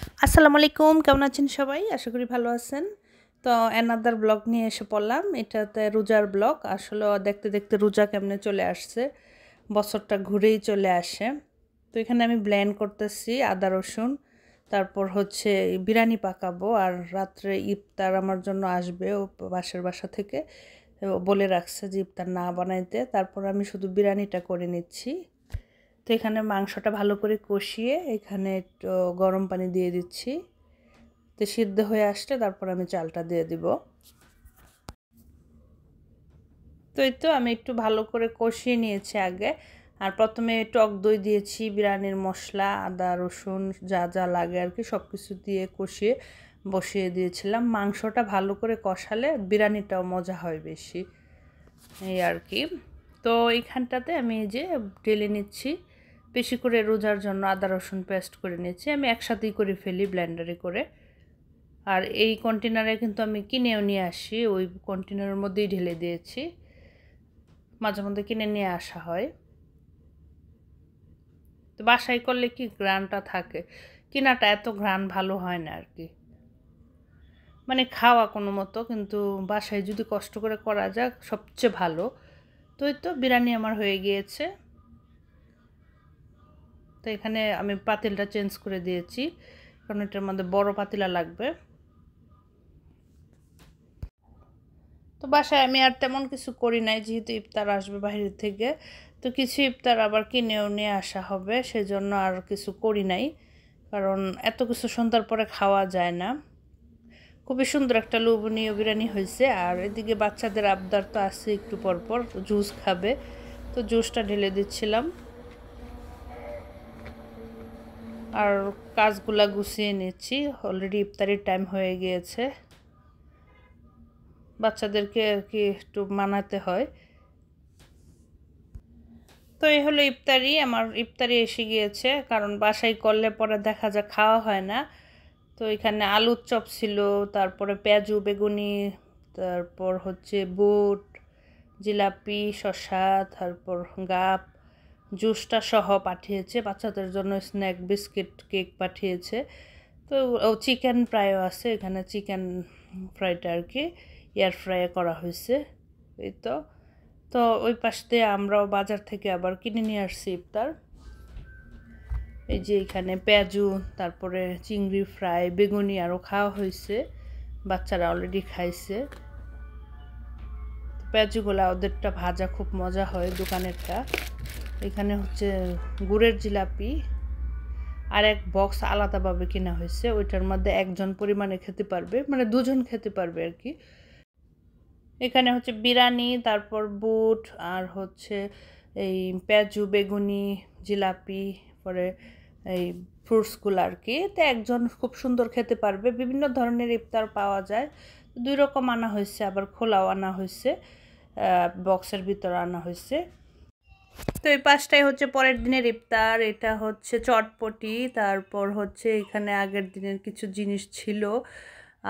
আসসালামু আলাইকুম, কেমন আছেন সবাই? আশা করি ভালো আছেন। তো অ্যানাদার ব্লগ নিয়ে এসে পড়লাম। এটাতে রোজার ব্লগ। আসলে দেখতে দেখতে রোজা কেমনে চলে আসছে, বছরটা ঘুরেই চলে আসে। তো এখানে আমি ব্লেন্ড করতেছি আদা রসুন, তারপর হচ্ছে বিরিয়ানি পাকাবো। আর রাত্রে ইফতার আমার জন্য আসবে ও পাশের বাসা থেকে, ও বলে রাখছে যে ইফতার না বানাইতে। তারপর আমি শুধু বিরিয়ানিটা করে নিচ্ছি। তো এখানে মাংসটা ভালো করে কষিয়ে এখানে একটু গরম পানি দিয়ে দিচ্ছি। তো সিদ্ধ হয়ে আসলে তারপর আমি চালটা দিয়ে দিব। তো এই তো আমি একটু ভালো করে কষিয়ে নিয়েছি আগে। আর প্রথমে টক দই দিয়েছি, বিরিয়ানির মশলা, আদা রসুন যা যা লাগে আর কি সব কিছু দিয়ে কষিয়ে বসিয়ে দিয়েছিলাম। মাংসটা ভালো করে কষালে বিরিয়ানিটাও মজা হয় বেশি, এই আর কি। তো এইখানটাতে আমি এই যে ঢেলে নিচ্ছি, বেশি করে রোজার জন্য আদা রসুন পেস্ট করে নিচ্ছি। আমি একসাথেই করে ফেলি ব্লেন্ডারে করে। আর এই কন্টেনারে কিন্তু আমি কিনেও নিয়ে আসি, ওই কন্টেনারের মধ্যেই ঢেলে দিয়েছি। মাঝে মধ্যে কিনে নিয়ে আসা হয়। তো বাসায় করলে কি ঘ্রাণটা থাকে, কিনাটা এত ঘ্রাণ ভালো হয় না আর কি, মানে খাওয়া কোনো মতো। কিন্তু বাসায় যদি কষ্ট করে করা যাক সবচেয়ে ভালো। তো এই তো বিরিয়ানি আমার হয়ে গিয়েছে। তো এখানে আমি পাতিলটা চেঞ্জ করে দিয়েছি, কারণ এটার মধ্যে বড় পাতিলা লাগবে। তো বাসায় আমি আর তেমন কিছু করি নাই, যেহেতু ইফতার আসবে বাইরে থেকে। তো কিছু ইফতার আবার কিনেও নিয়ে আসা হবে, সেজন্য আর কিছু করি নাই। কারণ এত কিছু সন্ধ্যার পরে খাওয়া যায় না। খুবই সুন্দর একটা লোভনীয় বিরিয়ানি হয়েছে। আর এদিকে বাচ্চাদের আবদার তো আছে, একটু পর পর জুস খাবে। তো জুসটা ঢেলে দিচ্ছিলাম। আর কাজগুলা গুছিয়ে নিচ্ছি, অলরেডি ইফতারির টাইম হয়ে গিয়েছে। বাচ্চাদেরকে আর কি একটু মানাতে হয়। তো এই হলো ইফতারি, আমার ইফতারি এসে গিয়েছে। কারণ বাসায় করলে পরে দেখা যায় খাওয়া হয় না। তো এখানে আলুর চপ ছিল, তারপরে পেঁয়াজু বেগুনি, তারপর হচ্ছে বুট, জিলাপি, শসা, তারপর গাপ, জুসটা সহ পাঠিয়েছে। বাচ্চাদের জন্য স্ন্যাক বিস্কিট কেক পাঠিয়েছে। তো ও চিকেন ফ্রাইও আছে এখানে, চিকেন ফ্রাইটা আর কি এয়ার ফ্রাইয়ে করা হয়েছে। এই তো। তো ওই পাশ দিয়ে আমরাও বাজার থেকে আবার কিনে নিয়ে আসছি ইফতার। এই যে এখানে পেঁয়াজু, তারপরে চিংড়ি ফ্রাই, বেগুনি আরও খাওয়া হয়েছে। বাচ্চারা অলরেডি খাইছে। পেঁয়াজুগুলা ওদেরটা ভাজা খুব মজা হয়, দোকানেরটা। এখানে হচ্ছে গুড়ের জিলাপি, আর এক বক্স আলাদাভাবে কেনা হয়েছে। ওইটার মধ্যে একজন পরিমাণে খেতে পারবে, মানে দুজন খেতে পারবে আর কি। এখানে হচ্ছে বিরিয়ানি, তারপর বুট, আর হচ্ছে এই পেঁয়াজু বেগুনি, জিলাপি, পরে এই ফ্রুটসগুলো আর কি। তো একজন খুব সুন্দর খেতে পারবে। বিভিন্ন ধরনের ইফতার পাওয়া যায়, 2 রকম আনা হয়েছে, আবার খোলাও আনা হয়েছে, বক্সের ভিতরে আনা হয়েছে। তো এই পাঁচটাই হচ্ছে পরের দিনের ইফতার। এটা হচ্ছে চটপটি, তারপর হচ্ছে এখানে আগের দিনের কিছু জিনিস ছিল,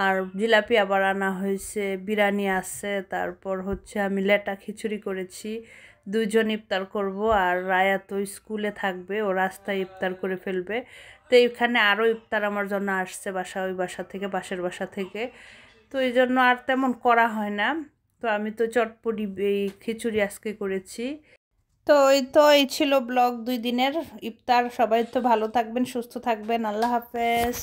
আর জিলাপি আবার আনা হয়েছে, বিরিয়ানি আছে, তারপর হচ্ছে আমি লেটা খিচুড়ি করেছি। 2জন ইফতার করব। আর রায়া তো স্কুলে থাকবে, ও রাস্তায় ইফতার করে ফেলবে। তো এইখানে আরও ইফতার আমার জন্য আসছে ওই বাসা থেকে, পাশের বাসা থেকে। তো এই জন্য আর তেমন করা হয় না। তো আমি তো চটপটি এই খিচুড়ি আজকে করেছি। তো এই ছিল ব্লগ 2 দিনের ইফতার। সবাই তো ভালো থাকবেন, সুস্থ থাকবেন। আল্লাহ হাফেজ।